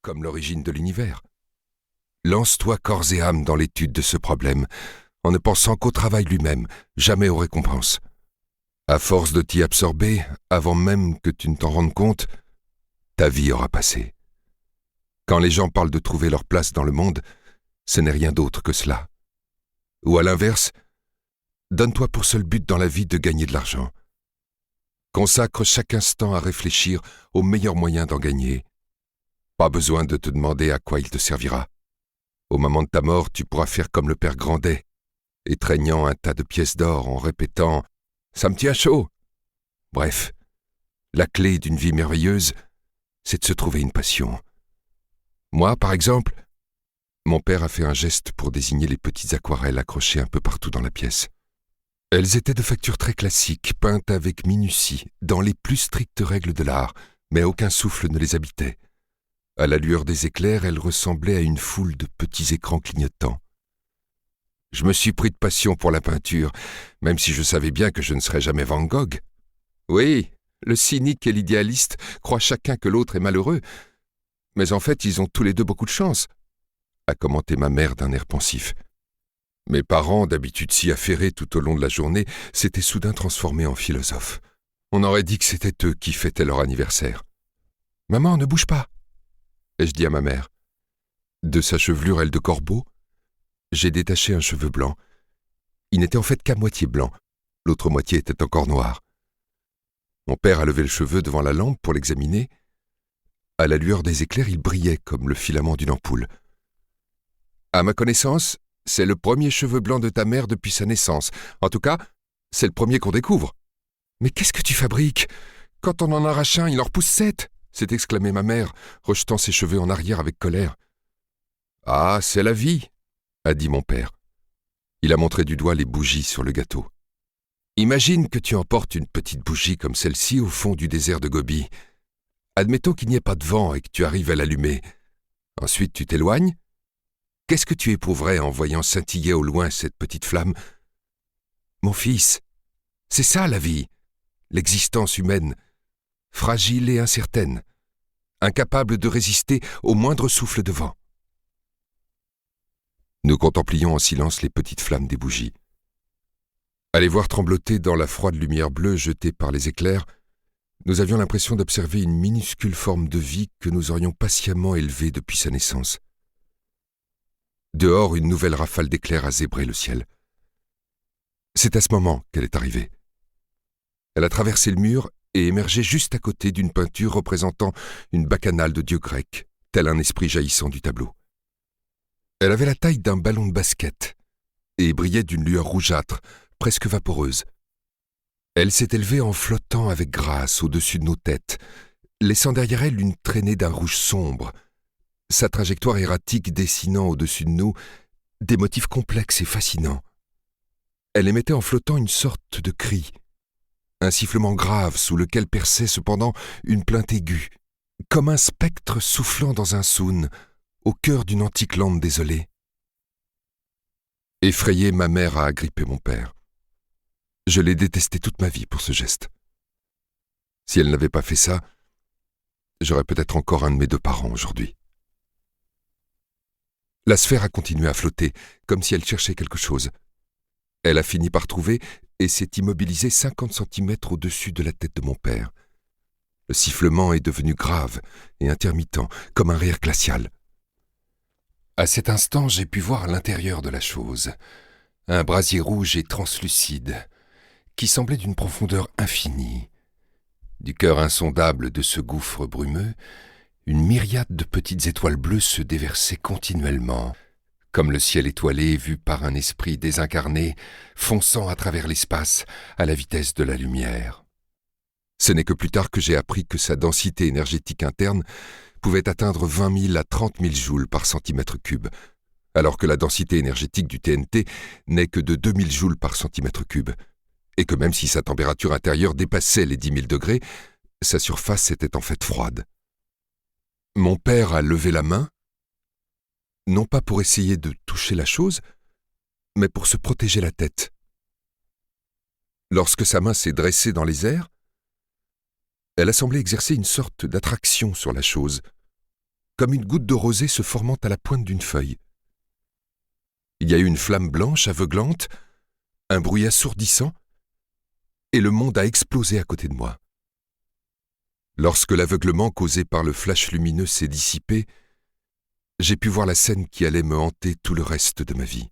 comme l'origine de l'univers. Lance-toi corps et âme dans l'étude de ce problème, en ne pensant qu'au travail lui-même, jamais aux récompenses. À force de t'y absorber, avant même que tu ne t'en rendes compte, ta vie aura passé. Quand les gens parlent de trouver leur place dans le monde, ce n'est rien d'autre que cela. Ou à l'inverse, donne-toi pour seul but dans la vie de gagner de l'argent. Consacre chaque instant à réfléchir au meilleur moyen d'en gagner. Pas besoin de te demander à quoi il te servira. Au moment de ta mort, tu pourras faire comme le père Grandet, étreignant un tas de pièces d'or en répétant « Ça me tient chaud !» Bref, la clé d'une vie merveilleuse, c'est de se trouver une passion. Moi, par exemple, mon père a fait un geste pour désigner les petites aquarelles accrochées un peu partout dans la pièce. Elles étaient de facture très classique, peintes avec minutie, dans les plus strictes règles de l'art, mais aucun souffle ne les habitait. À la lueur des éclairs, elles ressemblaient à une foule de petits écrans clignotants. Je me suis pris de passion pour la peinture, même si je savais bien que je ne serais jamais Van Gogh. Oui, le cynique et l'idéaliste croient chacun que l'autre est malheureux, mais en fait, ils ont tous les deux beaucoup de chance, a commenté ma mère d'un air pensif. Mes parents, d'habitude si affairés tout au long de la journée, s'étaient soudain transformés en philosophes. On aurait dit que c'était eux qui fêtaient leur anniversaire. « Maman, ne bouge pas !» ai-je dit à ma mère. De sa chevelure aile de corbeau, j'ai détaché un cheveu blanc. Il n'était en fait qu'à moitié blanc, l'autre moitié était encore noire. Mon père a levé le cheveu devant la lampe pour l'examiner. À la lueur des éclairs, il brillait comme le filament d'une ampoule. « À ma connaissance, c'est le premier cheveu blanc de ta mère depuis sa naissance. En tout cas, c'est le premier qu'on découvre. »« Mais qu'est-ce que tu fabriques ? Quand on en arrache un, il en repousse 7 !» s'est exclamée ma mère, rejetant ses cheveux en arrière avec colère. « Ah, c'est la vie !» a dit mon père. Il a montré du doigt les bougies sur le gâteau. « Imagine que tu emportes une petite bougie comme celle-ci au fond du désert de Gobi. Admettons qu'il n'y ait pas de vent et que tu arrives à l'allumer. Ensuite, tu t'éloignes. Qu'est-ce que tu éprouverais en voyant scintiller au loin cette petite flamme ? Mon fils, c'est ça la vie, l'existence humaine, fragile et incertaine, incapable de résister au moindre souffle de vent. » Nous contemplions en silence les petites flammes des bougies. À les voir trembloter dans la froide lumière bleue jetée par les éclairs, nous avions l'impression d'observer une minuscule forme de vie que nous aurions patiemment élevée depuis sa naissance. Dehors, une nouvelle rafale d'éclairs a zébré le ciel. C'est à ce moment qu'elle est arrivée. Elle a traversé le mur et émergé juste à côté d'une peinture représentant une bacchanale de dieu grec, tel un esprit jaillissant du tableau. Elle avait la taille d'un ballon de basket et brillait d'une lueur rougeâtre, presque vaporeuse. Elle s'est élevée en flottant avec grâce au-dessus de nos têtes, laissant derrière elle une traînée d'un rouge sombre, sa trajectoire erratique dessinant au-dessus de nous des motifs complexes et fascinants. Elle émettait en flottant une sorte de cri, un sifflement grave sous lequel perçait cependant une plainte aiguë, comme un spectre soufflant dans un soun, au cœur d'une antique lande désolée. Effrayée, ma mère a agrippé mon père. Je l'ai détesté toute ma vie pour ce geste. Si elle n'avait pas fait ça, j'aurais peut-être encore un de mes deux parents aujourd'hui. La sphère a continué à flotter, comme si elle cherchait quelque chose. Elle a fini par trouver et s'est immobilisée 50 centimètres au-dessus de la tête de mon père. Le sifflement est devenu grave et intermittent, comme un rire glacial. À cet instant, j'ai pu voir l'intérieur de la chose, un brasier rouge et translucide, qui semblait d'une profondeur infinie. Du cœur insondable de ce gouffre brumeux, une myriade de petites étoiles bleues se déversaient continuellement, comme le ciel étoilé vu par un esprit désincarné, fonçant à travers l'espace à la vitesse de la lumière. Ce n'est que plus tard que j'ai appris que sa densité énergétique interne pouvait atteindre 20 000 à 30 000 joules par centimètre cube, alors que la densité énergétique du TNT n'est que de 2000 joules par centimètre cube, et que même si sa température intérieure dépassait les 10 000 degrés, sa surface était en fait froide. Mon père a levé la main, non pas pour essayer de toucher la chose, mais pour se protéger la tête. Lorsque sa main s'est dressée dans les airs, elle a semblé exercer une sorte d'attraction sur la chose, comme une goutte de rosée se formant à la pointe d'une feuille. Il y a eu une flamme blanche aveuglante, un bruit assourdissant, et le monde a explosé à côté de moi. Lorsque l'aveuglement causé par le flash lumineux s'est dissipé, j'ai pu voir la scène qui allait me hanter tout le reste de ma vie.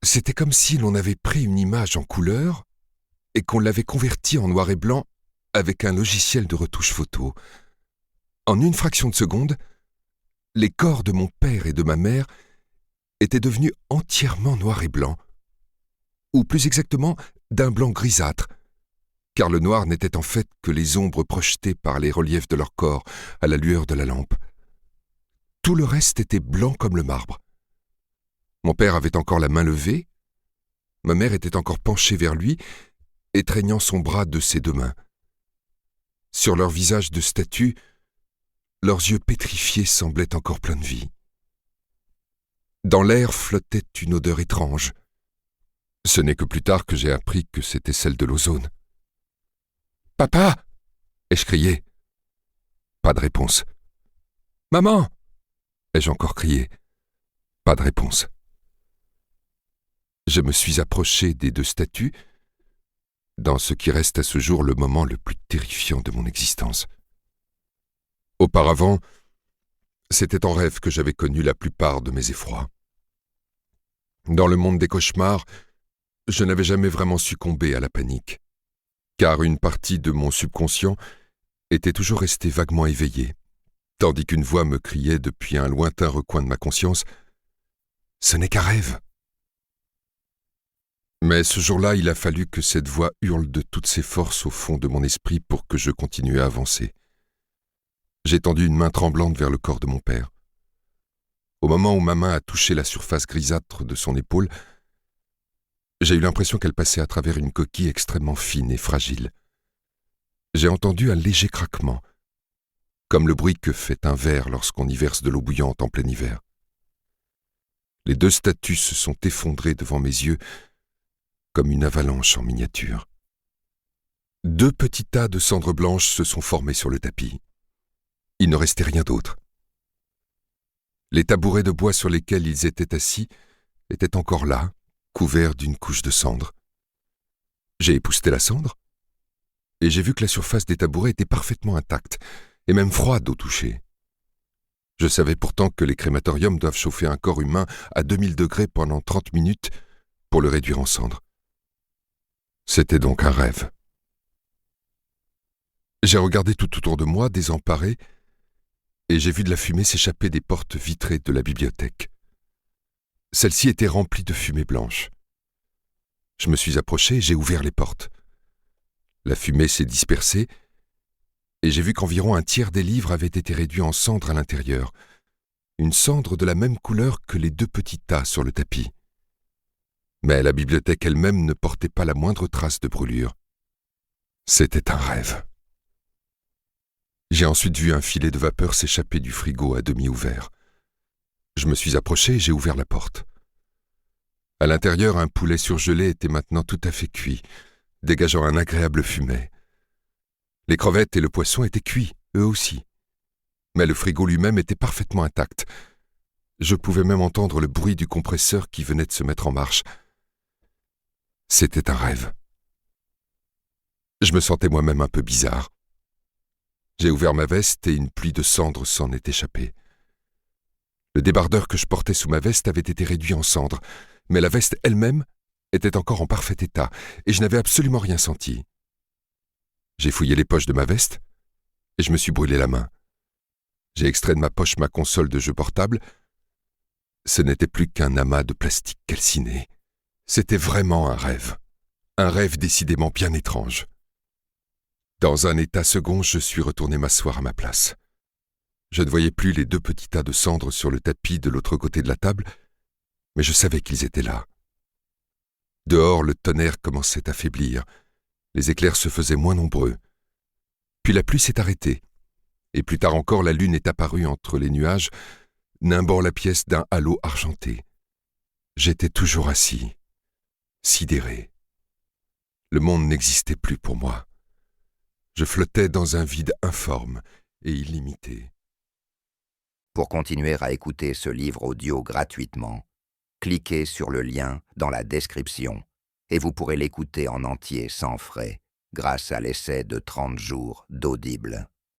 C'était comme si l'on avait pris une image en couleur et qu'on l'avait convertie en noir et blanc avec un logiciel de retouche photo. En une fraction de seconde, les corps de mon père et de ma mère étaient devenus entièrement noirs et blancs, ou plus exactement d'un blanc grisâtre, car le noir n'était en fait que les ombres projetées par les reliefs de leur corps à la lueur de la lampe. Tout le reste était blanc comme le marbre. Mon père avait encore la main levée, ma mère était encore penchée vers lui, étreignant son bras de ses deux mains. Sur leurs visages de statues, leurs yeux pétrifiés semblaient encore pleins de vie. Dans l'air flottait une odeur étrange. Ce n'est que plus tard que j'ai appris que c'était celle de l'ozone. « Papa !» ai-je crié. Pas de réponse. « Maman !» ai-je encore crié. Pas de réponse. Je me suis approché des deux statues, dans ce qui reste à ce jour le moment le plus terrifiant de mon existence. Auparavant, c'était en rêve que j'avais connu la plupart de mes effrois. Dans le monde des cauchemars, je n'avais jamais vraiment succombé à la panique, car une partie de mon subconscient était toujours restée vaguement éveillée, tandis qu'une voix me criait depuis un lointain recoin de ma conscience « Ce n'est qu'un rêve !» Mais ce jour-là, il a fallu que cette voix hurle de toutes ses forces au fond de mon esprit pour que je continue à avancer. J'ai tendu une main tremblante vers le corps de mon père. Au moment où ma main a touché la surface grisâtre de son épaule, j'ai eu l'impression qu'elle passait à travers une coquille extrêmement fine et fragile. J'ai entendu un léger craquement, comme le bruit que fait un verre lorsqu'on y verse de l'eau bouillante en plein hiver. Les deux statues se sont effondrées devant mes yeux comme une avalanche en miniature. Deux petits tas de cendres blanches se sont formés sur le tapis. Il ne restait rien d'autre. Les tabourets de bois sur lesquels ils étaient assis étaient encore là, couverts d'une couche de cendres. J'ai épousseté la cendre, et j'ai vu que la surface des tabourets était parfaitement intacte, et même froide au toucher. Je savais pourtant que les crématoriums doivent chauffer un corps humain à 2000 degrés pendant 30 minutes pour le réduire en cendres. C'était donc un rêve. J'ai regardé tout autour de moi, désemparé, et j'ai vu de la fumée s'échapper des portes vitrées de la bibliothèque. Celle-ci était remplie de fumée blanche. Je me suis approché et j'ai ouvert les portes. La fumée s'est dispersée, et j'ai vu qu'environ un tiers des livres avaient été réduits en cendres à l'intérieur, une cendre de la même couleur que les deux petits tas sur le tapis. Mais la bibliothèque elle-même ne portait pas la moindre trace de brûlure. C'était un rêve. J'ai ensuite vu un filet de vapeur s'échapper du frigo à demi ouvert. Je me suis approché et j'ai ouvert la porte. À l'intérieur, un poulet surgelé était maintenant tout à fait cuit, dégageant un agréable fumet. Les crevettes et le poisson étaient cuits, eux aussi. Mais le frigo lui-même était parfaitement intact. Je pouvais même entendre le bruit du compresseur qui venait de se mettre en marche. C'était un rêve. Je me sentais moi-même un peu bizarre. J'ai ouvert ma veste et une pluie de cendres s'en est échappée. Le débardeur que je portais sous ma veste avait été réduit en cendres, mais la veste elle-même était encore en parfait état, et je n'avais absolument rien senti. J'ai fouillé les poches de ma veste, et je me suis brûlé la main. J'ai extrait de ma poche ma console de jeu portable. Ce n'était plus qu'un amas de plastique calciné. C'était vraiment un rêve décidément bien étrange. Dans un état second, je suis retourné m'asseoir à ma place. Je ne voyais plus les deux petits tas de cendres sur le tapis de l'autre côté de la table, mais je savais qu'ils étaient là. Dehors, le tonnerre commençait à faiblir. Les éclairs se faisaient moins nombreux. Puis la pluie s'est arrêtée, et plus tard encore, la lune est apparue entre les nuages, nimbant la pièce d'un halo argenté. J'étais toujours assis, sidéré. Le monde n'existait plus pour moi. Je flottais dans un vide informe et illimité. Pour continuer à écouter ce livre audio gratuitement, cliquez sur le lien dans la description et vous pourrez l'écouter en entier sans frais grâce à l'essai de 30 jours d'Audible.